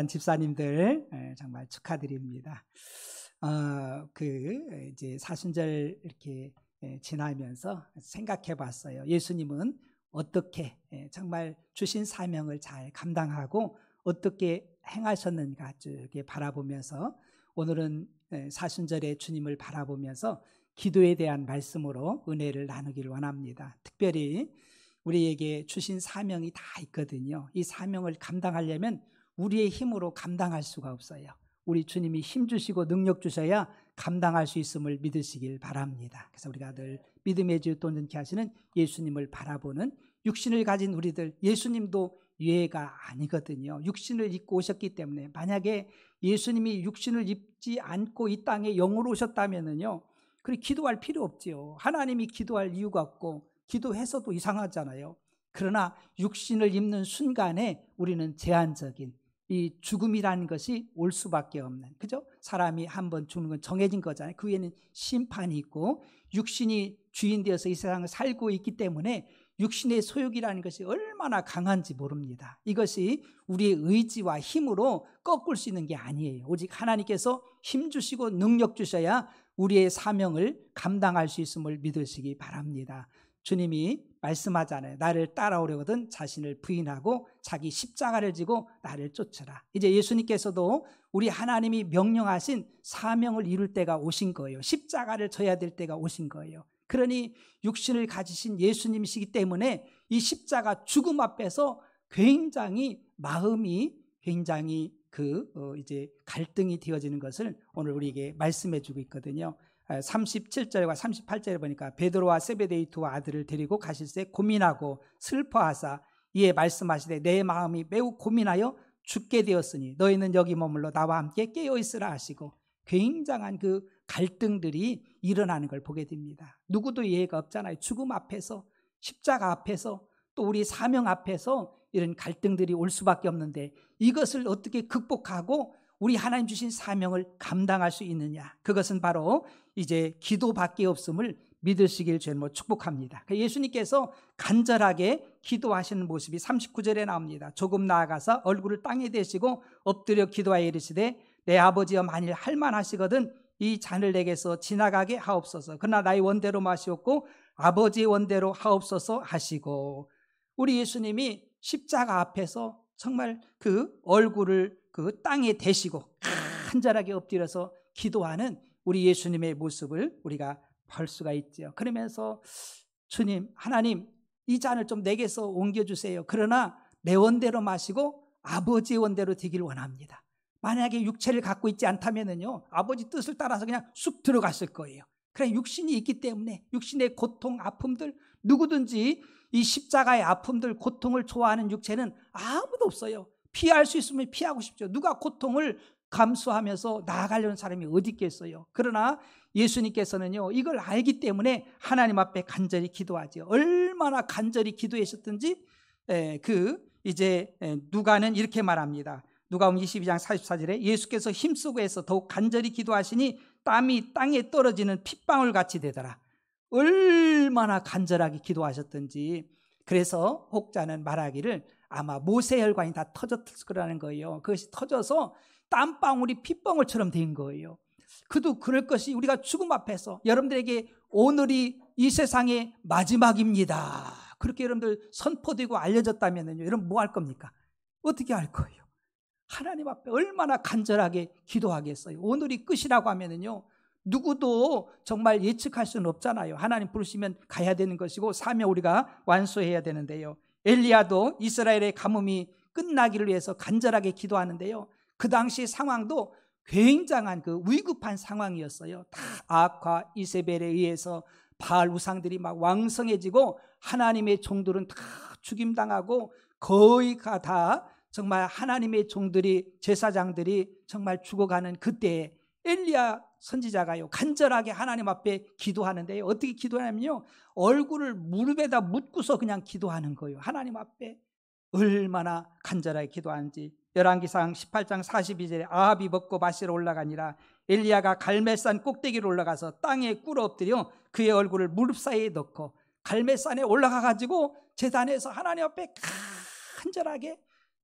집사님들 정말 축하드립니다. 이제 사순절 이렇게 지나면서 생각해봤어요. 예수님은 어떻게 정말 주신 사명을 잘 감당하고 어떻게 행하셨는가 이렇게 바라보면서 오늘은 사순절에 주님을 바라보면서 기도에 대한 말씀으로 은혜를 나누기를 원합니다. 특별히 우리에게 주신 사명이 다 있거든요. 이 사명을 감당하려면 우리의 힘으로 감당할 수가 없어요. 우리 주님이 힘 주시고 능력 주셔야 감당할 수 있음을 믿으시길 바랍니다. 그래서 우리가 늘 믿음의 주 온전케 하시는 예수님을 바라보는 육신을 가진 우리들, 예수님도 예가 아니거든요. 육신을 입고 오셨기 때문에 만약에 예수님이 육신을 입지 않고 이 땅에 영으로 오셨다면요, 그렇게 기도할 필요 없지요. 하나님이 기도할 이유가 없고 기도해서도 이상하잖아요. 그러나 육신을 입는 순간에 우리는 제한적인 이 죽음이라는 것이 올 수밖에 없는, 그죠? 사람이 한번 죽는 건 정해진 거잖아요. 그 위에는 심판이 있고 육신이 주인 되어서 이 세상을 살고 있기 때문에 육신의 소욕이라는 것이 얼마나 강한지 모릅니다. 이것이 우리의 의지와 힘으로 꺾을 수 있는 게 아니에요. 오직 하나님께서 힘 주시고 능력 주셔야 우리의 사명을 감당할 수 있음을 믿으시기 바랍니다. 주님이 말씀하잖아요. 나를 따라오려거든 자신을 부인하고 자기 십자가를 지고 나를 쫓으라. 이제 예수님께서도 우리 하나님이 명령하신 사명을 이룰 때가 오신 거예요. 십자가를 져야 될 때가 오신 거예요. 그러니 육신을 가지신 예수님이시기 때문에 이 십자가 죽음 앞에서 굉장히 마음이 굉장히 이제 갈등이 되어지는 것을 오늘 우리에게 말씀해 주고 있거든요. 37절과 38절에 보니까 베드로와 세베데이 두 아들을 데리고 가실새 고민하고 슬퍼하사 이에 말씀하시되 내 마음이 매우 고민하여 죽게 되었으니 너희는 여기 머물러 나와 함께 깨어있으라 하시고 굉장한 그 갈등들이 일어나는 걸 보게 됩니다. 누구도 이해가 없잖아요. 죽음 앞에서, 십자가 앞에서, 또 우리 사명 앞에서 이런 갈등들이 올 수밖에 없는데 이것을 어떻게 극복하고 우리 하나님 주신 사명을 감당할 수 있느냐, 그것은 바로 이제 기도밖에 없음을 믿으시길 주님으로 축복합니다. 예수님께서 간절하게 기도하시는 모습이 39절에 나옵니다. 조금 나아가서 얼굴을 땅에 대시고 엎드려 기도하여 이르시되 내 아버지여 만일 할만하시거든 이 잔을 내게서 지나가게 하옵소서. 그러나 나의 원대로 마시옵고 아버지의 원대로 하옵소서 하시고, 우리 예수님이 십자가 앞에서 정말 그 얼굴을 그 땅에 대시고 간절하게 엎드려서 기도하는 우리 예수님의 모습을 우리가 볼 수가 있죠. 그러면서 주님, 하나님, 이 잔을 좀 내게서 옮겨주세요. 그러나 내 원대로 마시고 아버지의 원대로 되길 원합니다. 만약에 육체를 갖고 있지 않다면요, 아버지 뜻을 따라서 그냥 쑥 들어갔을 거예요. 그래, 육신이 있기 때문에 육신의 고통, 아픔들, 누구든지 이 십자가의 아픔들, 고통을 좋아하는 육체는 아무도 없어요. 피할 수 있으면 피하고 싶죠. 누가 고통을 감수하면서 나아가려는 사람이 어디 있겠어요. 그러나 예수님께서는요, 이걸 알기 때문에 하나님 앞에 간절히 기도하죠. 얼마나 간절히 기도하셨든지 이제 누가는 이렇게 말합니다. 누가복음 22장 44절에 예수께서 힘쓰고 해서 더욱 간절히 기도하시니 땀이 땅에 떨어지는 핏방울 같이 되더라. 얼마나 간절하게 기도하셨든지. 그래서 혹자는 말하기를 아마 모세혈관이 다 터졌을 거라는 거예요. 그것이 터져서 땀방울이 핏방울처럼 된 거예요. 그도 그럴 것이 우리가 죽음 앞에서 여러분들에게 오늘이 이 세상의 마지막입니다, 그렇게 여러분들 선포되고 알려졌다면요, 여러분 뭐 할 겁니까? 어떻게 할 거예요? 하나님 앞에 얼마나 간절하게 기도하겠어요? 오늘이 끝이라고 하면은요, 누구도 정말 예측할 수는 없잖아요. 하나님 부르시면 가야 되는 것이고 사명 우리가 완수해야 되는데요. 엘리야도 이스라엘의 가뭄이 끝나기를 위해서 간절하게 기도하는데요, 그 당시 상황도 굉장한 그 위급한 상황이었어요. 다 아합과 이세벨에 의해서 바알 우상들이 막 왕성해지고 하나님의 종들은 다 죽임당하고 거의 다 정말 하나님의 종들이, 제사장들이 정말 죽어가는 그때에 엘리야 선지자가요, 간절하게 하나님 앞에 기도하는데요, 어떻게 기도하냐면요, 얼굴을 무릎에다 묻고서 그냥 기도하는 거예요. 하나님 앞에 얼마나 간절하게 기도하는지. 열왕기상 18장 42절에 아합이 먹고 마시러 올라가니라 엘리야가 갈멜산 꼭대기로 올라가서 땅에 꿇어 엎드려 그의 얼굴을 무릎 사이에 넣고 갈멜산에 올라가 가지고 제단에서 하나님 앞에 간절하게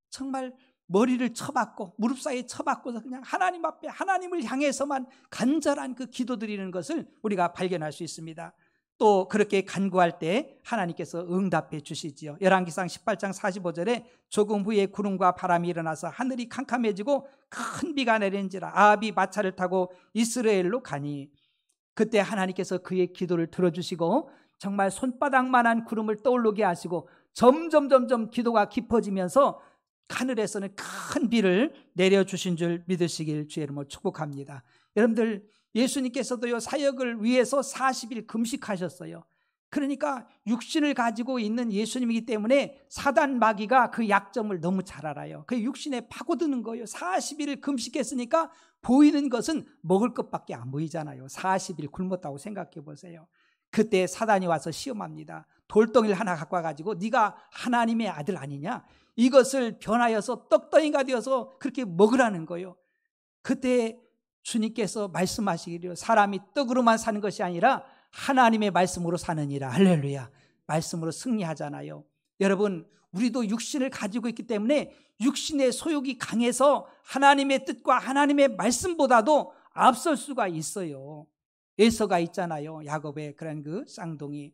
정말 머리를 쳐박고 무릎 사이에 쳐박고서 그냥 하나님 앞에 하나님을 향해서만 간절한 그 기도 드리는 것을 우리가 발견할 수 있습니다. 또 그렇게 간구할 때 하나님께서 응답해 주시지요. 열왕기상 18장 45절에 조금 후에 구름과 바람이 일어나서 하늘이 캄캄해지고 큰 비가 내린지라 아합이 마차를 타고 이스라엘로 가니 그때 하나님께서 그의 기도를 들어주시고 정말 손바닥만한 구름을 떠오르게 하시고 점점 기도가 깊어지면서 하늘에서는 큰 비를 내려주신 줄 믿으시길 주의 이름으로 축복합니다. 여러분들 예수님께서도요 사역을 위해서 40일 금식하셨어요. 그러니까 육신을 가지고 있는 예수님이기 때문에 사단 마귀가 그 약점을 너무 잘 알아요. 그 육신에 파고드는 거예요. 40일을 금식했으니까 보이는 것은 먹을 것밖에 안 보이잖아요. 40일 굶었다고 생각해 보세요. 그때 사단이 와서 시험합니다. 돌덩이를 하나 갖고 와가지고 네가 하나님의 아들 아니냐? 이것을 변하여서 떡덩이가 되어서 그렇게 먹으라는 거예요. 그때 주님께서 말씀하시기를 사람이 떡으로만 사는 것이 아니라 하나님의 말씀으로 사느니라. 할렐루야. 말씀으로 승리하잖아요. 여러분 우리도 육신을 가지고 있기 때문에 육신의 소욕이 강해서 하나님의 뜻과 하나님의 말씀보다도 앞설 수가 있어요. 에서가 있잖아요. 야곱의 그런 그 쌍둥이.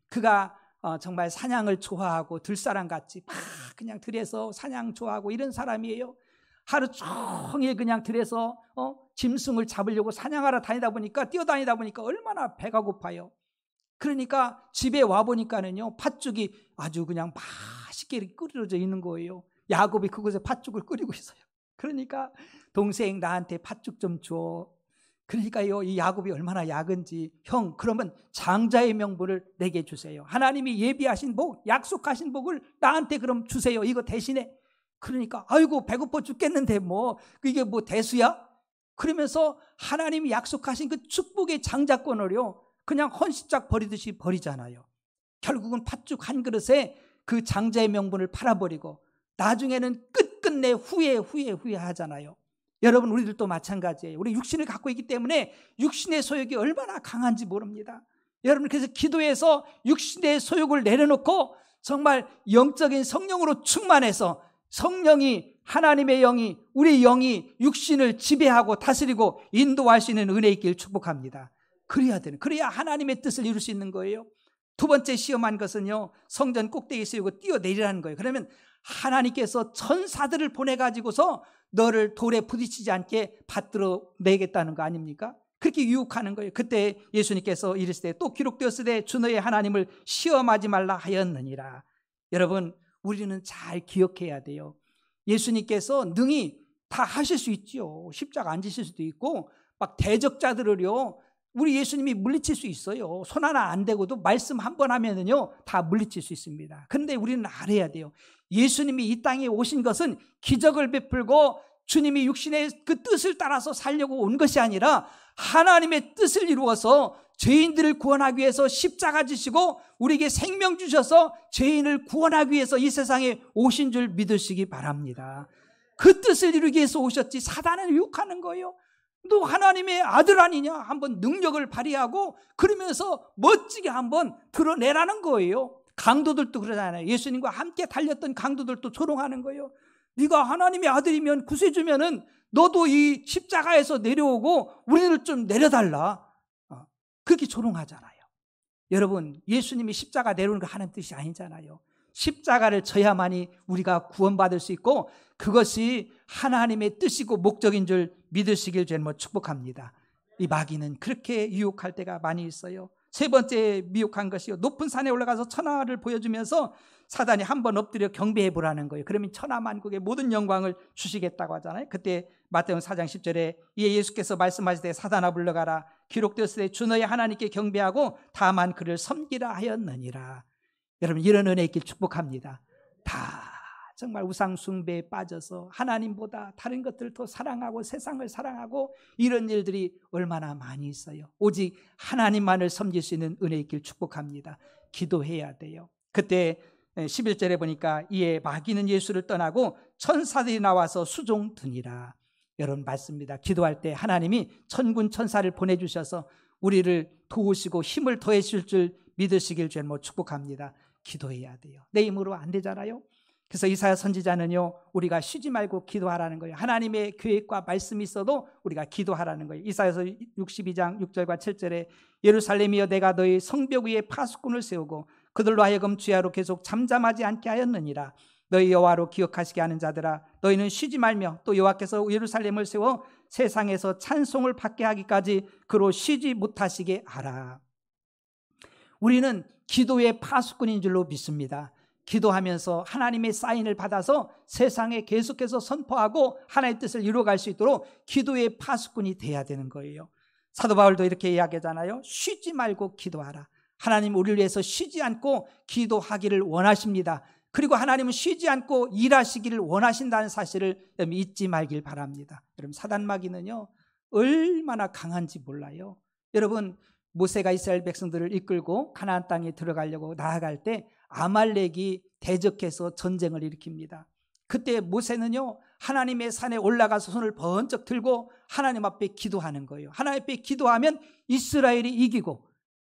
그가 정말 사냥을 좋아하고 들사람같이 막 그냥 들에서 사냥 좋아하고 이런 사람이에요. 하루 종일 그냥 들에서 짐승을 잡으려고 사냥하러 다니다 보니까 뛰어다니다 보니까 얼마나 배가 고파요. 그러니까 집에 와 보니까는요 팥죽이 아주 그냥 맛있게 끓여져 있는 거예요. 야곱이 그곳에 팥죽을 끓이고 있어요. 그러니까 동생 나한테 팥죽 좀 줘. 그러니까요 이 야곱이 얼마나 약은지 형 그러면 장자의 명분을 내게 주세요. 하나님이 예비하신 복 약속하신 복을 나한테 그럼 주세요. 이거 대신에. 그러니까 아이고 배고파 죽겠는데 뭐 이게 뭐 대수야? 그러면서 하나님이 약속하신 그 축복의 장자권을요 그냥 헌신짝 버리듯이 버리잖아요. 결국은 팥죽 한 그릇에 그 장자의 명분을 팔아버리고 나중에는 끝끝내 후회하잖아요. 여러분 우리들도 마찬가지예요. 우리 육신을 갖고 있기 때문에 육신의 소욕이 얼마나 강한지 모릅니다. 여러분 그래서 기도해서 육신의 소욕을 내려놓고 정말 영적인 성령으로 충만해서 성령이 하나님의 영이 우리 영이 육신을 지배하고 다스리고 인도할 수 있는 은혜 있길 축복합니다. 그래야 하나님의 뜻을 이룰 수 있는 거예요. 두 번째 시험한 것은요 성전 꼭대기에 세우고 뛰어내리라는 거예요. 그러면 하나님께서 천사들을 보내가지고서 너를 돌에 부딪히지 않게 받들어 내겠다는 거 아닙니까? 그렇게 유혹하는 거예요. 그때 예수님께서 이르시되 또 기록되었으되 주 너의 하나님을 시험하지 말라 하였느니라. 여러분 우리는 잘 기억해야 돼요. 예수님께서 능히 다 하실 수 있죠. 십자가 안 지실 수도 있고 막 대적자들을요 우리 예수님이 물리칠 수 있어요. 손 하나 안 대고도 말씀 한 번 하면은요 다 물리칠 수 있습니다. 그런데 우리는 알아야 돼요. 예수님이 이 땅에 오신 것은 기적을 베풀고 주님이 육신의 그 뜻을 따라서 살려고 온 것이 아니라 하나님의 뜻을 이루어서 죄인들을 구원하기 위해서 십자가 지시고 우리에게 생명 주셔서 죄인을 구원하기 위해서 이 세상에 오신 줄 믿으시기 바랍니다. 그 뜻을 이루기 위해서 오셨지 사단을 유혹하는 거예요. 너 하나님의 아들 아니냐? 한번 능력을 발휘하고 그러면서 멋지게 한번 드러내라는 거예요. 강도들도 그러잖아요. 예수님과 함께 달렸던 강도들도 조롱하는 거예요. 네가 하나님의 아들이면 구세주면은 너도 이 십자가에서 내려오고 우리를 좀 내려달라. 그렇게 조롱하잖아요. 여러분 예수님이 십자가 내려오는 거 하나님 뜻이 아니잖아요. 십자가를 져야만이 우리가 구원받을 수 있고 그것이 하나님의 뜻이고 목적인 줄 믿으시길 저는 축복합니다. 이 마귀는 그렇게 유혹할 때가 많이 있어요. 세 번째 미혹한 것이요 높은 산에 올라가서 천하를 보여주면서 사단이 한번 엎드려 경배해 보라는 거예요. 그러면 천하만국의 모든 영광을 주시겠다고 하잖아요. 그때 마태복음 4장 10절에 이에 예수께서 말씀하시되 사단아 물러가라 기록되었으되 주 너의 하나님께 경배하고 다만 그를 섬기라 하였느니라. 여러분 이런 은혜 있길 축복합니다. 다 정말 우상 숭배에 빠져서 하나님보다 다른 것들을 더 사랑하고 세상을 사랑하고 이런 일들이 얼마나 많이 있어요. 오직 하나님만을 섬길 수 있는 은혜 있길 축복합니다. 기도해야 돼요. 그때 11절에 보니까 이에 마귀는 예수를 떠나고 천사들이 나와서 수종드니라. 여러분 맞습니다. 기도할 때 하나님이 천군 천사를 보내주셔서 우리를 도우시고 힘을 더해 주실 줄 믿으시길 저는 축복합니다. 기도해야 돼요. 내 힘으로 안 되잖아요. 그래서 이사야 선지자는요, 우리가 쉬지 말고 기도하라는 거예요. 하나님의 계획과 말씀이 있어도 우리가 기도하라는 거예요. 이사야서 62장 6절과 7절에 예루살렘이여 내가 너희 성벽 위에 파수꾼을 세우고 그들로 하여금 주야로 계속 잠잠하지 않게 하였느니라. 너희 여호와로 기억하시게 하는 자들아, 너희는 쉬지 말며 또 여호와께서 예루살렘을 세워 세상에서 찬송을 받게 하기까지 그로 쉬지 못하시게 하라. 우리는 기도의 파수꾼인 줄로 믿습니다. 기도하면서 하나님의 사인을 받아서 세상에 계속해서 선포하고 하나님의 뜻을 이루어갈 수 있도록 기도의 파수꾼이 돼야 되는 거예요. 사도 바울도 이렇게 이야기하잖아요. 쉬지 말고 기도하라. 하나님 우리를 위해서 쉬지 않고 기도하기를 원하십니다. 그리고 하나님은 쉬지 않고 일하시기를 원하신다는 사실을 잊지 말길 바랍니다. 여러분, 사단마귀는요 얼마나 강한지 몰라요. 여러분, 모세가 이스라엘 백성들을 이끌고 가나안 땅에 들어가려고 나아갈 때 아말렉이 대적해서 전쟁을 일으킵니다. 그때 모세는요 하나님의 산에 올라가서 손을 번쩍 들고 하나님 앞에 기도하는 거예요. 하나님 앞에 기도하면 이스라엘이 이기고,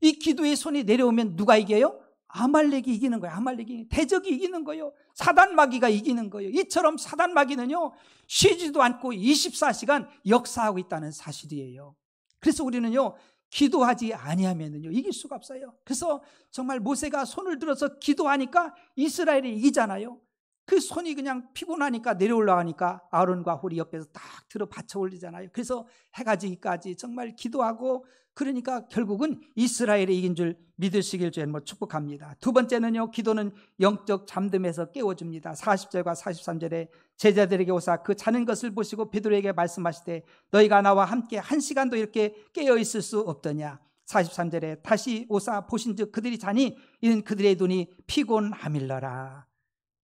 이 기도의 손이 내려오면 누가 이겨요? 아말렉이 이기는 거예요. 아말렉이, 대적이 이기는 거예요. 사단마귀가 이기는 거예요. 이처럼 사단마귀는요 쉬지도 않고 24시간 역사하고 있다는 사실이에요. 그래서 우리는요 기도하지 아니하면은요 이길 수가 없어요. 그래서 정말 모세가 손을 들어서 기도하니까 이스라엘이 이기잖아요. 그 손이 그냥 피곤하니까 내려올라가니까 아론과 홀이 옆에서 딱 들어 받쳐 올리잖아요. 그래서 해가 지기까지 정말 기도하고, 그러니까 결국은 이스라엘이 이긴 줄 믿으시길 주님 축복합니다. 두 번째는요, 기도는 영적 잠듦에서 깨워줍니다. 40절과 43절에 제자들에게 오사 그 자는 것을 보시고 베드로에게 말씀하시되 너희가 나와 함께 한 시간도 이렇게 깨어 있을 수 없더냐. 43절에 다시 오사 보신즉 그들이 자니 이는 그들의 눈이 피곤함일러라.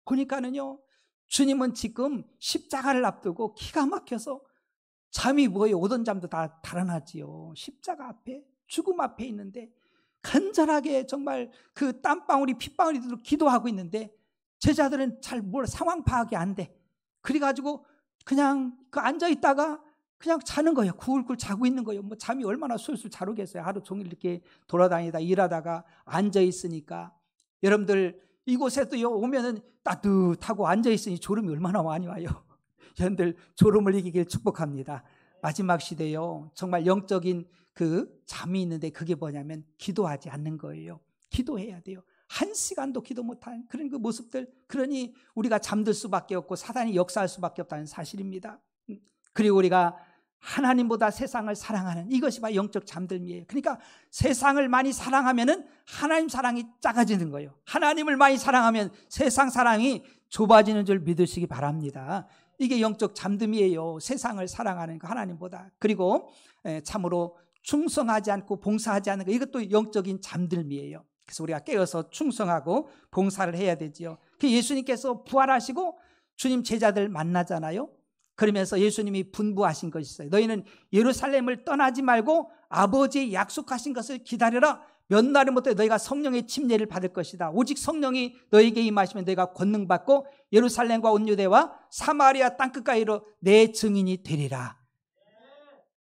보니까는요 주님은 지금 십자가를 앞두고 기가 막혀서 잠이 뭐예요? 오던 잠도 다 달아나지요. 십자가 앞에, 죽음 앞에 있는데 간절하게 정말 그 땀방울이 핏방울이 들어 기도하고 있는데 제자들은 잘 몰라, 상황 파악이 안 돼. 그래가지고 그냥 그 앉아있다가 그냥 자는 거예요. 굴굴 자고 있는 거예요. 뭐 잠이 얼마나 술술 잘 오겠어요. 하루 종일 이렇게 돌아다니다 일하다가 앉아있으니까. 여러분들 이곳에도 오면은 따뜻하고 앉아있으니 졸음이 얼마나 많이 와요. 여러분들 졸음을 이기길 축복합니다. 마지막 시대요 정말 영적인 그 잠이 있는데 그게 뭐냐면 기도하지 않는 거예요. 기도해야 돼요. 한 시간도 기도 못한 그런 그 모습들, 그러니 우리가 잠들 수밖에 없고 사단이 역사할 수밖에 없다는 사실입니다. 그리고 우리가 하나님보다 세상을 사랑하는, 이것이 바로 영적 잠들미예요. 그러니까 세상을 많이 사랑하면은 하나님 사랑이 작아지는 거예요. 하나님을 많이 사랑하면 세상 사랑이 좁아지는 줄 믿으시기 바랍니다. 이게 영적 잠듦이에요. 세상을 사랑하는 거 하나님보다. 그리고 참으로 충성하지 않고 봉사하지 않는 거, 이것도 영적인 잠들미예요. 그래서 우리가 깨어서 충성하고 봉사를 해야 되지요. 예수님께서 부활하시고 주님 제자들 만나잖아요. 그러면서 예수님이 분부하신 것이 있어요. 너희는 예루살렘을 떠나지 말고 아버지의 약속하신 것을 기다려라. 몇 날을 못해 너희가 성령의 침례를 받을 것이다. 오직 성령이 너희에게 임하시면 너희가 권능 받고 예루살렘과 온 유대와 사마리아 땅끝까지로 내 증인이 되리라.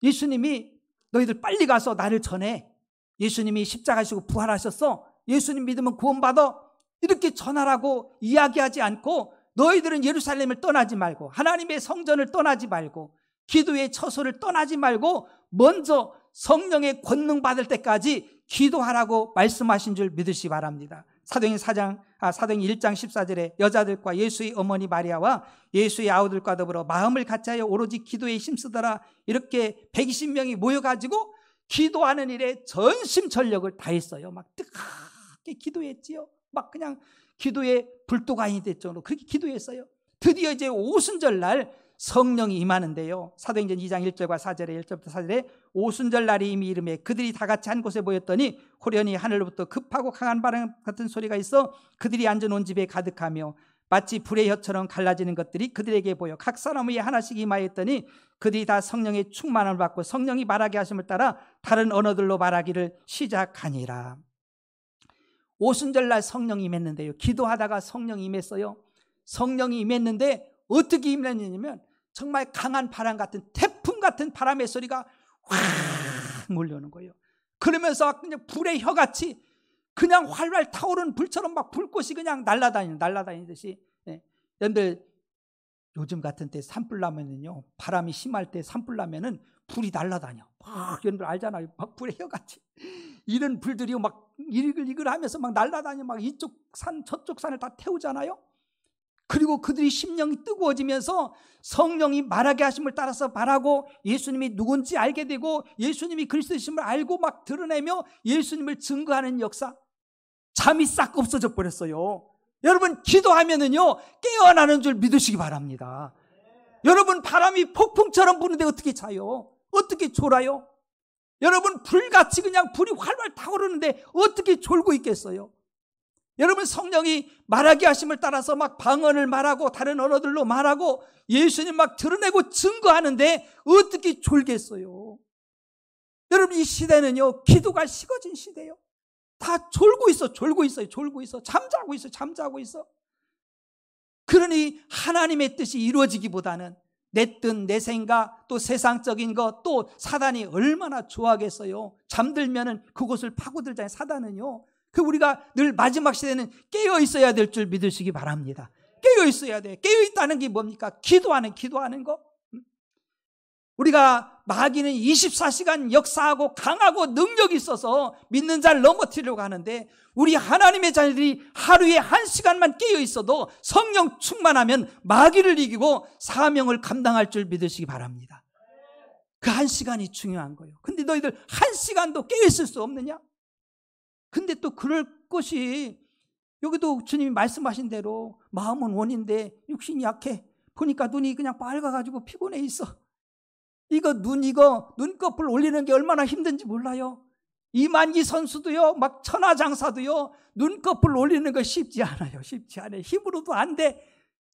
예수님이 너희들 빨리 가서 나를 전해. 예수님이 십자가시고 부활하셨어. 예수님 믿으면 구원받아. 이렇게 전하라고 이야기하지 않고 너희들은 예루살렘을 떠나지 말고 하나님의 성전을 떠나지 말고 기도의 처소를 떠나지 말고 먼저 성령의 권능 받을 때까지 기도하라고 말씀하신 줄 믿으시기 바랍니다. 사도행전 1장 14절에 여자들과 예수의 어머니 마리아와 예수의 아우들과 더불어 마음을 같이하여 오로지 기도에 힘쓰더라. 이렇게 120명이 모여가지고 기도하는 일에 전심전력을 다했어요. 막 뜨겁게 기도했지요. 막 그냥 기도에 불도가인이 됐죠. 그렇게 기도했어요. 드디어 이제 오순절 날 성령이 임하는데요. 사도행전 2장 1절과 4절에 1절부터 4절에 오순절 날이 이미 이름에 그들이 다 같이 한 곳에 모였더니 호련히 하늘로부터 급하고 강한 바람 같은 소리가 있어 그들이 앉아놓은 집에 가득하며 마치 불의 혀처럼 갈라지는 것들이 그들에게 보여 각 사람 위에 하나씩 임하였더니 그들이 다 성령의 충만함을 받고 성령이 말하게 하심을 따라 다른 언어들로 말하기를 시작하니라. 오순절 날 성령이 임했는데요. 기도하다가 성령이 임했어요. 성령이 임했는데 어떻게 임했냐면 정말 강한 바람 같은 태풍 같은 바람의 소리가 확 몰려오는 거예요. 그러면서 그냥 불의 혀같이 그냥 활활 타오르는 불처럼 막 불꽃이 그냥 날아다니듯이 여러분들 요즘 같은 때 산불 나면은요, 바람이 심할 때 산불 나면은 불이 날아다녀. 막 여러분들 알잖아요. 막 불의 혀같이 이런 불들이 막 이글이글 하면서 막 날아다녀. 막 이쪽 산 저쪽 산을 다 태우잖아요. 그리고 그들이 심령이 뜨거워지면서 성령이 말하게 하심을 따라서 말하고 예수님이 누군지 알게 되고 예수님이 그리스도이심을 알고 막 드러내며 예수님을 증거하는 역사, 잠이 싹 없어져 버렸어요. 여러분 기도하면은요 깨어나는 줄 믿으시기 바랍니다. 여러분 바람이 폭풍처럼 부는데 어떻게 자요? 어떻게 졸아요? 여러분 불같이 그냥 불이 활활 타오르는데 어떻게 졸고 있겠어요? 여러분 성령이 말하게 하심을 따라서 막 방언을 말하고 다른 언어들로 말하고 예수님 막 드러내고 증거하는데 어떻게 졸겠어요? 여러분 이 시대는요 기도가 식어진 시대예요. 다 졸고 있어. 잠자고 있어. 그러니 하나님의 뜻이 이루어지기보다는 내 뜻, 내 생각, 또 세상적인 것, 또 사단이 얼마나 좋아하겠어요. 잠들면은 그곳을 파고들잖아요. 사단은요. 그 우리가 늘 마지막 시대는 깨어 있어야 될 줄 믿으시기 바랍니다. 깨어 있어야 돼. 깨어 있다는 게 뭡니까? 기도하는 거. 우리가 마귀는 24시간 역사하고 강하고 능력이 있어서 믿는 자를 넘어뜨리려고 하는데 우리 하나님의 자녀들이 하루에 1시간만 깨어 있어도 성령 충만하면 마귀를 이기고 사명을 감당할 줄 믿으시기 바랍니다. 그 1시간이 중요한 거예요. 근데 너희들 1시간도 깨어 있을 수 없느냐? 근데 또 그럴 것이 여기도 주님이 말씀하신 대로 마음은 원인데 육신이 약해. 보니까 눈이 그냥 빨가가지고 피곤해 있어. 이거 눈꺼풀 올리는 게 얼마나 힘든지 몰라요. 이만희 선수도요, 막 천하장사도요, 눈꺼풀 올리는 거 쉽지 않아요. 쉽지 않아요. 힘으로도 안 돼.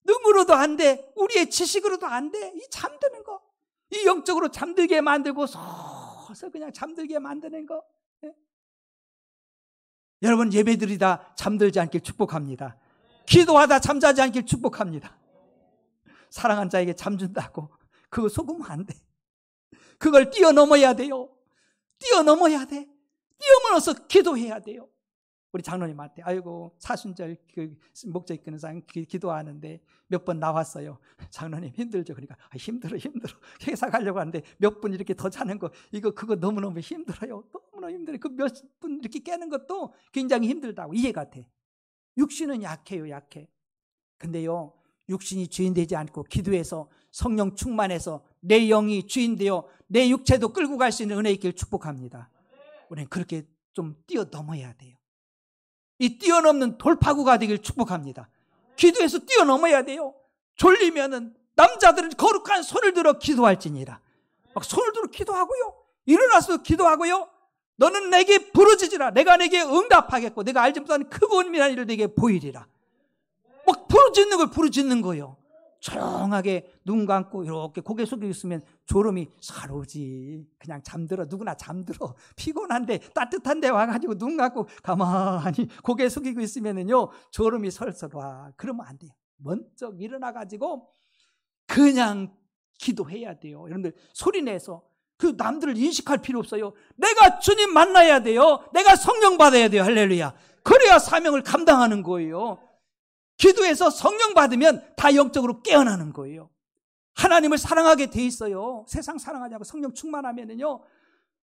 능으로도 안 돼. 우리의 지식으로도 안 돼. 이 잠드는 거. 이 영적으로 잠들게 만들고 서서 그냥 잠들게 만드는 거. 네? 여러분 예배드리다 잠들지 않길 축복합니다. 기도하다 잠자지 않길 축복합니다. 사랑한 자에게 잠준다고 그거 속으면 안 돼. 그걸 뛰어넘어야 돼요. 뛰어넘어야 돼. 뛰어넘어서 기도해야 돼요. 우리 장로님한테 아이고 사순절 그 목자 이끄는 사람 기도하는데 몇 번 나왔어요. 장로님 힘들죠? 그러니까 힘들어. 회사 가려고 하는데 몇 분 이렇게 더 자는 거 그거 너무너무 힘들어요. 너무너무 힘들어요. 그 몇 분 이렇게 깨는 것도 굉장히 힘들다고 이해가 돼. 육신은 약해요. 약해. 근데요 육신이 주인 되지 않고 기도해서 성령 충만해서 내 영이 주인 되어 내 육체도 끌고 갈 수 있는 은혜 있길 축복합니다. 우리는 그렇게 좀 뛰어넘어야 돼요. 이 뛰어넘는 돌파구가 되길 축복합니다. 기도해서 뛰어넘어야 돼요. 졸리면은 남자들은 거룩한 손을 들어 기도할지니라. 막 손을 들어 기도하고요. 일어나서 기도하고요. 너는 내게 부르짖으라. 내가 내게 응답하겠고 내가 알지 못하는 크고 은밀한 일을 내게 보이리라. 막 부르짖는 거예요. 조용하게 눈 감고 이렇게 고개 숙이고 있으면 졸음이 잘 오지. 그냥 잠들어. 누구나 잠들어. 피곤한데 따뜻한데 와가지고 눈 감고 가만히 고개 숙이고 있으면은요 졸음이 설설 와. 그러면 안 돼요. 먼저 일어나가지고 그냥 기도해야 돼요. 여러분들 소리내서 그 남들을 인식할 필요 없어요. 내가 주님 만나야 돼요. 내가 성령 받아야 돼요. 할렐루야. 그래야 사명을 감당하는 거예요. 기도해서 성령 받으면 다 영적으로 깨어나는 거예요. 하나님을 사랑하게 돼 있어요. 세상 사랑하지 않고 성령 충만하면은요,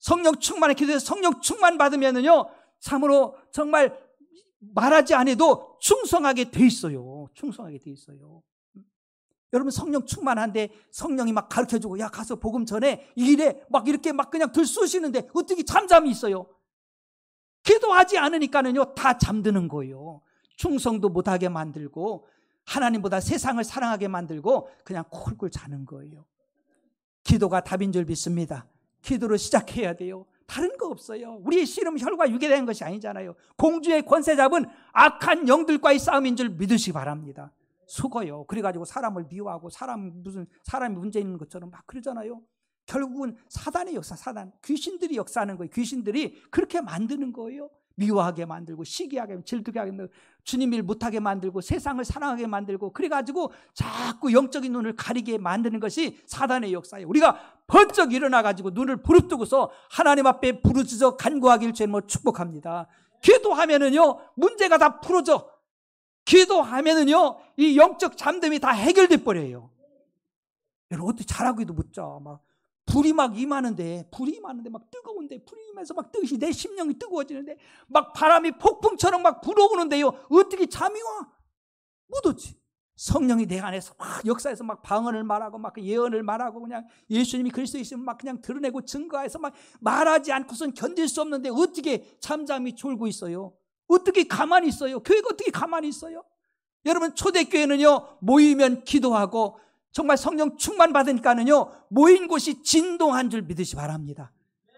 성령 충만에 기도해서 성령 충만 받으면은요, 참으로 정말 말하지 않아도 충성하게 돼 있어요. 충성하게 돼 있어요. 여러분 성령 충만한데 성령이 막 가르쳐주고 야 가서 복음 전에 이래 막 이렇게 막 그냥 들쑤시는데 어떻게 잠잠이 있어요? 기도하지 않으니까는요 다 잠드는 거예요. 충성도 못하게 만들고 하나님보다 세상을 사랑하게 만들고 그냥 콜콜 자는 거예요. 기도가 답인 줄 믿습니다. 기도로 시작해야 돼요. 다른 거 없어요. 우리의 씨름 혈과 육에 대한 것이 아니잖아요. 공주의 권세 잡은 악한 영들과의 싸움인 줄 믿으시기 바랍니다. 속어요. 그래가지고 사람을 미워하고 사람이 문제 있는 것처럼 막 그러잖아요. 결국은 사단의 역사, 귀신들이 역사하는 거예요. 귀신들이 그렇게 만드는 거예요. 미워하게 만들고 시기하게 질투게 하게 만들고 주님 일 못하게 만들고 세상을 사랑하게 만들고 그래가지고 자꾸 영적인 눈을 가리게 만드는 것이 사단의 역사예요. 우리가 번쩍 일어나가지고 눈을 부릅뜨고서 하나님 앞에 부르짖어 간구하길 주님으로 축복합니다. 기도하면은요 문제가 다 풀어져. 기도하면은요, 이 영적 잠듦이 다 해결돼 버려요. 여러분, 어떻게 잘하기도 묻자. 막 불이 막 임하는데 막 뜨거운데, 불이 임해서 막 뜨시, 내 심령이 뜨거워지는데, 막 바람이 폭풍처럼 막 불어오는데요, 어떻게 잠이 와? 못 오지. 성령이 내 안에서 막 역사에서 막 방언을 말하고 막 예언을 말하고, 그냥 예수님이 그리스도이시면 막 그냥 드러내고 증거해서 막 말하지 않고선 견딜 수 없는데 어떻게 잠잠히 졸고 있어요? 어떻게 가만히 있어요? 교회가 어떻게 가만히 있어요? 여러분, 초대교회는요, 모이면 기도하고 정말 성령 충만 받으니까는요, 모인 곳이 진동한 줄 믿으시 바랍니다.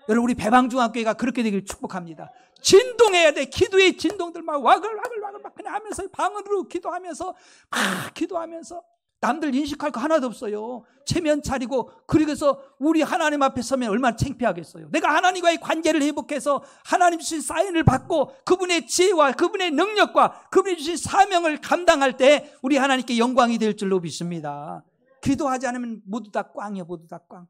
여러분, 우리 배방중학교회가 그렇게 되길 축복합니다. 진동해야 돼. 기도의 진동들 막 와글와글 막 그냥 하면서, 방언으로 기도하면서 막 기도하면서, 남들 인식할 거 하나도 없어요. 체면 차리고, 그러고서 우리 하나님 앞에 서면 얼마나 창피하겠어요. 내가 하나님과의 관계를 회복해서 하나님 주신 사인을 받고 그분의 지혜와 그분의 능력과 그분이 주신 사명을 감당할 때 우리 하나님께 영광이 될 줄로 믿습니다. 기도하지 않으면 모두 다 꽝이에요. 모두 다 꽝.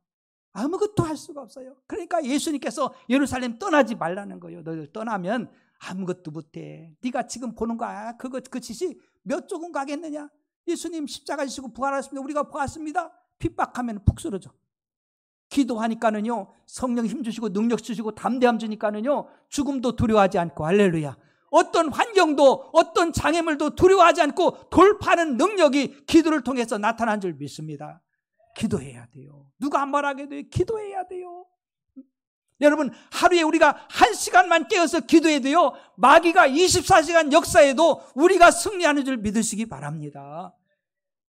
아무것도 할 수가 없어요. 그러니까 예수님께서 예루살렘 떠나지 말라는 거예요. 너희들 떠나면 아무것도 못해. 네가 지금 보는 거야. 그 짓이 몇 조금 가겠느냐? 예수님 십자가 지시고 부활하셨습니다. 우리가 보았습니다. 핍박하면 푹 쓰러져. 기도하니까는요, 성령 힘 주시고 능력 주시고 담대함 주니까는요, 죽음도 두려워하지 않고, 할렐루야. 어떤 환경도 어떤 장애물도 두려워하지 않고 돌파하는 능력이 기도를 통해서 나타난 줄 믿습니다. 기도해야 돼요. 누가 한 말 하게 돼요? 기도해야 돼요. 여러분, 하루에 우리가 1시간만 깨어서 기도해야 돼요. 마귀가 24시간 역사에도 우리가 승리하는 줄 믿으시기 바랍니다.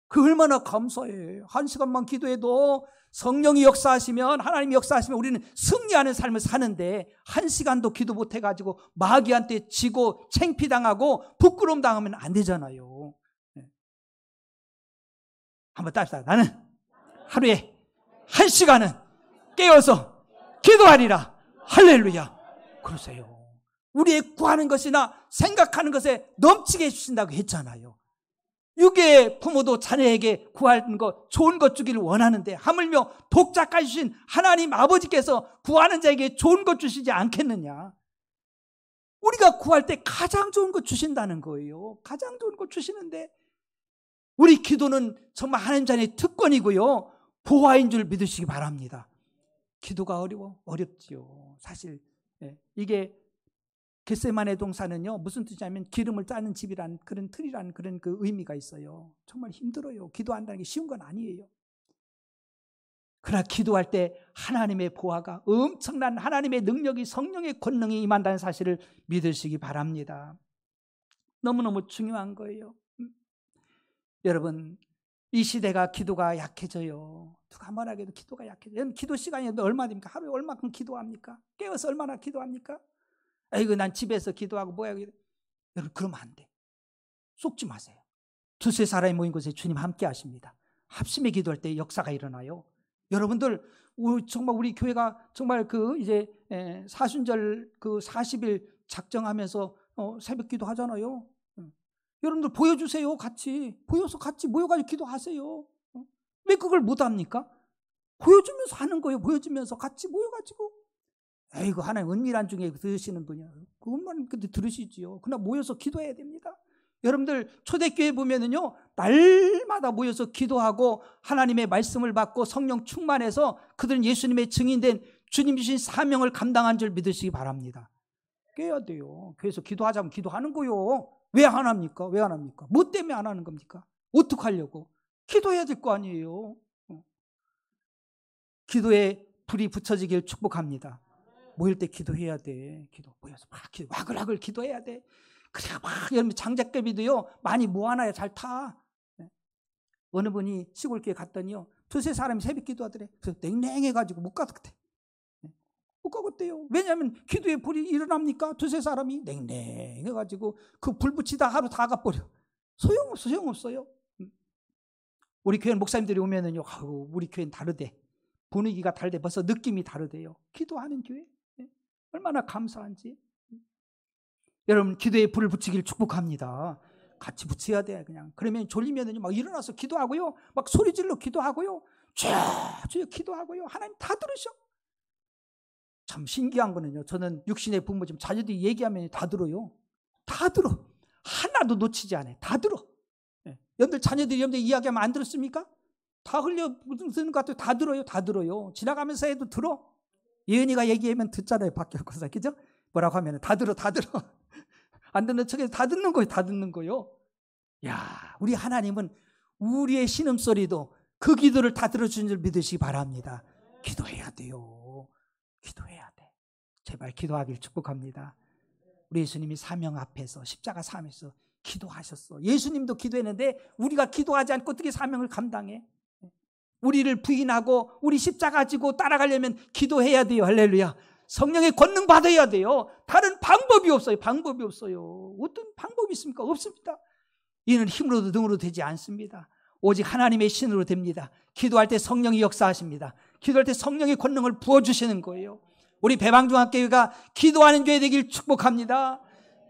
그 얼마나 감사해. 1시간만 기도해도 성령이 역사하시면, 하나님이 역사하시면 우리는 승리하는 삶을 사는데, 1시간도 기도 못해가지고 마귀한테 지고 창피당하고 부끄러움 당하면 안 되잖아요. 한번 따라합시다. 나는 하루에 1시간은 깨어서 기도하리라. 할렐루야. 그러세요. 우리의 구하는 것이나 생각하는 것에 넘치게 해주신다고 했잖아요. 육의 부모도 자녀에게 구하는 것, 좋은 것 주기를 원하는데 하물며 독자까지 주신 하나님 아버지께서 구하는 자에게 좋은 것 주시지 않겠느냐? 우리가 구할 때 가장 좋은 것 주신다는 거예요. 가장 좋은 것 주시는데, 우리 기도는 정말 하나님 자녀의 특권이고요, 보화인 줄 믿으시기 바랍니다. 기도가 어렵지요. 사실 이게 겟세마네 동산은요, 무슨 뜻이냐면 기름을 짜는 집이란 그런 틀이란 그런 그 의미가 있어요. 정말 힘들어요. 기도한다는 게 쉬운 건 아니에요. 그러나 기도할 때 하나님의 보화가, 엄청난 하나님의 능력이, 성령의 권능이 임한다는 사실을 믿으시기 바랍니다. 너무너무 중요한 거예요. 여러분, 이 시대가 기도가 약해져요. 누가 뭐라 해도 기도가 약해져요. 기도 시간이 얼마 됩니까? 하루에 얼마큼 기도합니까? 깨어서 얼마나 기도합니까? 아이고, 난 집에서 기도하고 뭐야. 여러분, 그러면 안 돼. 속지 마세요. 두세 사람이 모인 곳에 주님 함께 하십니다. 합심의 기도할 때 역사가 일어나요. 여러분들, 정말 우리 교회가 정말 이제 사순절 40일 작정하면서 새벽 기도 하잖아요. 여러분들 보여주세요. 같이 모여가지고 기도하세요. 왜 그걸 못합니까? 보여주면서 하는 거예요. 보여주면서 같이 모여가지고. 에이구, 하나님 은밀한 중에 들으시는 분이야. 그것만 근데 들으시지요. 그러나 모여서 기도해야 됩니다. 여러분들 초대교회 보면은요, 날마다 모여서 기도하고 하나님의 말씀을 받고 성령 충만해서 그들은 예수님의 증인된 주님 주신 사명을 감당한 줄 믿으시기 바랍니다. 깨야 돼요. 그래서 기도하자면 기도하는 거요. 왜 안 합니까? 왜 안 합니까? 뭐 때문에 안 하는 겁니까? 어떡하려고? 기도해야 될 거 아니에요. 기도에 불이 붙여지길 축복합니다. 모일 때 기도해야 돼. 모여서 막 와글와글 기도해야 돼. 그래, 막 여러분, 장작개비도요 많이 모아놔야 잘 타. 어느 분이 시골교회 갔더니요, 두세 사람이 새벽 기도하더래. 그래서 냉랭해가지고 못 가겠대. 못 가겠대요. 왜냐하면 기도에 불이 일어납니까? 두세 사람이 냉랭해가지고 그 불 붙이다 하루 다 가버려. 소용없어요. 우리 교회 목사님들이 오면은요, 우리 교회는 다르대. 분위기가 다르대. 벌써 느낌이 다르대요. 기도하는 교회. 얼마나 감사한지. 여러분, 기도에 불을 붙이기를 축복합니다. 같이 붙여야 돼. 그냥 그러면 졸리면은 막 일어나서 기도하고요, 막 소리질러 기도하고요, 주여 기도하고요. 하나님 다 들으셔. 참 신기한 거는요, 저는 육신의 부모 좀 자녀들이 얘기하면 다 들어요. 다 들어. 하나도 놓치지 않아요. 다 들어. 여러분들 자녀들이 여러분들 이야기하면 안 들었습니까? 다 흘려 듣는 것 같아요. 다 들어요. 다 들어요. 지나가면서 해도 들어. 예은이가 얘기하면 듣잖아요. 바뀌었고서. 그죠? 뭐라고 하면 다 들어. 다 들어. 안 듣는 척해서 다 듣는 거예요. 다 듣는 거예요. 야, 우리 하나님은 우리의 신음소리도 그 기도를 다 들어주는 줄 믿으시기 바랍니다. 기도해야 돼요. 기도해야 돼. 제발 기도하길 축복합니다. 우리 예수님이 사명 앞에서 십자가 사면서 기도하셨어. 예수님도 기도했는데 우리가 기도하지 않고 어떻게 사명을 감당해? 우리를 부인하고 우리 십자가 지고 따라가려면 기도해야 돼요. 할렐루야. 성령의 권능 받아야 돼요. 다른 방법이 없어요. 방법이 없어요. 어떤 방법이 있습니까? 없습니다. 이는 힘으로도 능으로 되지 않습니다. 오직 하나님의 신으로 됩니다. 기도할 때 성령이 역사하십니다. 기도할 때 성령의 권능을 부어주시는 거예요. 우리 배방중학교가 기도하는 교회 되길 축복합니다.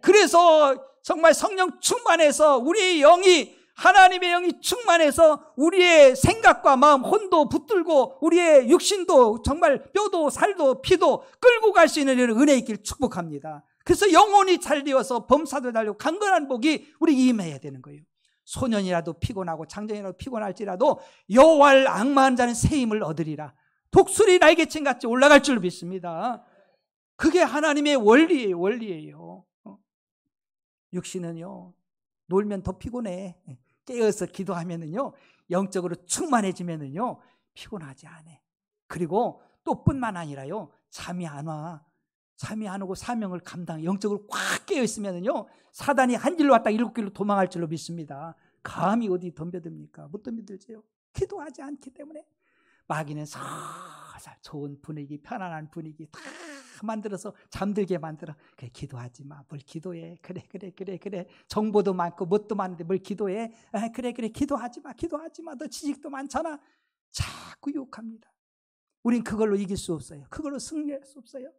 그래서 정말 성령 충만해서 우리의 영이, 하나님의 영이 충만해서 우리의 생각과 마음, 혼도 붙들고 우리의 육신도 정말 뼈도 살도 피도 끌고 갈 수 있는 은혜 있길 축복합니다. 그래서 영혼이 잘 되어서 범사도 달리고 강건한 복이 우리 임해야 되는 거예요. 소년이라도 피곤하고 장정이라도 피곤할지라도 여호와를 앙마한 자는 새 힘을 얻으리라. 독수리 날개층같이 올라갈 줄 믿습니다. 그게 하나님의 원리예요. 원리예요. 육신은요, 놀면 더 피곤해. 깨어서 기도하면은요, 영적으로 충만해지면은요, 피곤하지 않아. 그리고 또 뿐만 아니라요, 잠이 안 와. 잠이 안 오고 사명을 감당, 영적으로 꽉 깨어 있으면은요, 사단이 한 길로 왔다 7길로 도망갈 줄로 믿습니다. 감히 어디 덤벼듭니까? 못 덤벼들지요. 기도하지 않기 때문에. 마귀는 살살 좋은 분위기, 편안한 분위기 다 만들어서 잠들게 만들어. 그래, 기도하지 마. 뭘 기도해. 그래. 정보도 많고 뭣도 많은데 뭘 기도해. 그래, 기도하지 마. 기도하지 마. 너 지식도 많잖아. 자꾸 유혹합니다. 우린 그걸로 이길 수 없어요. 그걸로 승리할 수 없어요.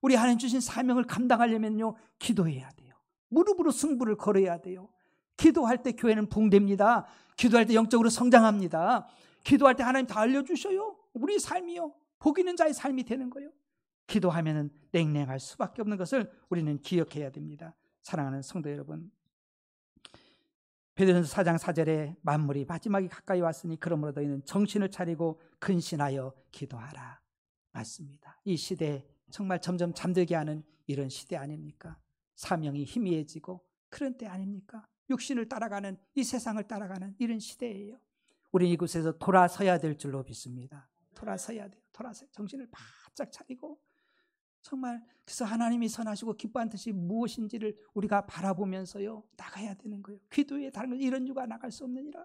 우리 하나님 주신 사명을 감당하려면요, 기도해야 돼요. 무릎으로 승부를 걸어야 돼요. 기도할 때 교회는 붕됩니다. 기도할 때 영적으로 성장합니다. 기도할 때 하나님 다 알려주셔요. 우리 삶이요, 복 있는 자의 삶이 되는 거예요. 기도하면은 냉랭할 수밖에 없는 것을 우리는 기억해야 됩니다. 사랑하는 성도 여러분, 베드로전서 4장 4절에 만물이 마지막이 가까이 왔으니 그러므로 너희는 정신을 차리고 근신하여 기도하라. 맞습니다. 이 시대 정말 점점 잠들게 하는 이런 시대 아닙니까? 사명이 희미해지고 그런 때 아닙니까? 육신을 따라가는, 이 세상을 따라가는 이런 시대예요. 우리는 이곳에서 돌아서야 될 줄로 믿습니다. 돌아서야 돼요. 돌아서 정신을 바짝 차리고 정말, 그래서 하나님이 선하시고 기뻐하는 뜻이 무엇인지를 우리가 바라보면서요, 나가야 되는 거예요. 기도에 다른 것 이런 유가 나갈 수 없느니라.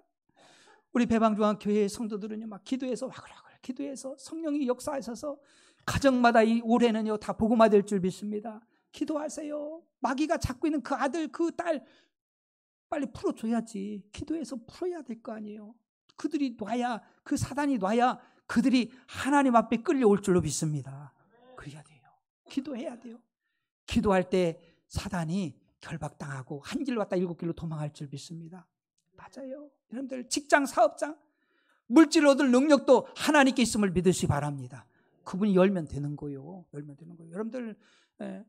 우리 배방중앙교회의 성도들은요, 막 기도해서 와글와글 기도해서 성령이 역사하셔서 가정마다 이 올해는요 다 복음화 될 줄 믿습니다. 기도하세요. 마귀가 잡고 있는 그 아들, 그 딸 빨리 풀어줘야지. 기도해서 풀어야 될 거 아니에요. 그들이 놔야, 그 사단이 놔야 그들이 하나님 앞에 끌려올 줄로 믿습니다. 그래야 돼요. 기도해야 돼요. 기도할 때 사단이 결박당하고 한 길로 왔다 7길로 도망할 줄 믿습니다. 맞아요. 여러분들 직장, 사업장, 물질 얻을 능력도 하나님께 있음을 믿으시기 바랍니다. 그분이 열면 되는 거예요. 열면 되는 거예요. 여러분들,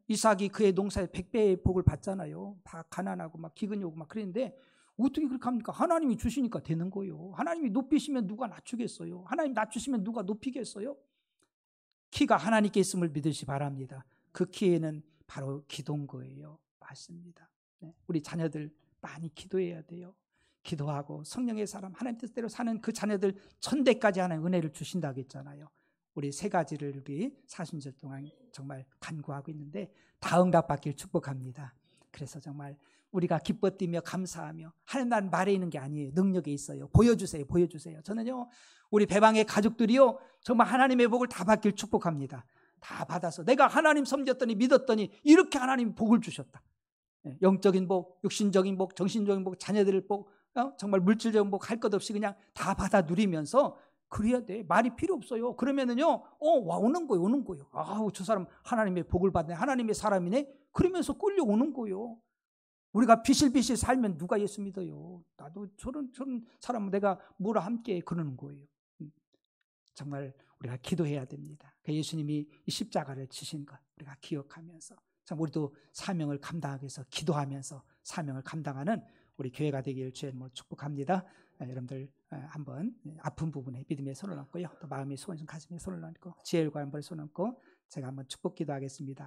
이삭이 그의 농사에 100배의 복을 받잖아요. 다 가난하고 막 기근이 오고 막 그랬는데 어떻게 그렇게 합니까? 하나님이 주시니까 되는 거예요. 하나님이 높이시면 누가 낮추겠어요? 하나님 낮추시면 누가 높이겠어요? 키가 하나님께 있음을 믿으시기 바랍니다. 그 키에는 바로 기도인 거예요. 맞습니다. 우리 자녀들 많이 기도해야 돼요. 기도하고 성령의 사람, 하나님 뜻대로 사는 그 자녀들 1000대까지 하는 은혜를 주신다고 했잖아요. 우리 3가지를 우리 40절 동안 정말 간구하고 있는데 다 응답받길 축복합니다. 그래서 정말 우리가 기뻐 뛰며 감사하며 하는 날 말에 있는 게 아니에요. 능력에 있어요. 보여주세요. 보여주세요. 저는요, 우리 배방의 가족들이요, 정말 하나님의 복을 다 받길 축복합니다. 다 받아서 내가 하나님 섬겼더니 믿었더니 이렇게 하나님 복을 주셨다. 영적인 복, 육신적인 복, 정신적인 복, 자녀들의 복, 정말 물질적인 복 할 것 없이 그냥 다 받아 누리면서 그래야 돼. 말이 필요 없어요. 그러면은요, 오는 거예요. 오는 거예요. 아우, 저 사람 하나님의 복을 받네. 하나님의 사람이네. 그러면서 끌려오는 거예요. 우리가 비실비실 살면 누가 예수 믿어요? 나도 저런 사람은 내가 뭐라 함께 그러는 거예요. 정말 우리가 기도해야 됩니다. 예수님이 이 십자가를 지신 것 우리가 기억하면서 참 우리도 사명을 감당하기 위해서 기도하면서 사명을 감당하는 우리 교회가 되기를 주의 이름으로 축복합니다. 여러분들 한번 아픈 부분에 믿음의 손을 얹고요. 또 마음의 소원 가슴에 손을 얹고 지혜를 구하는 손을 얹고 제가 한번 축복 기도하겠습니다.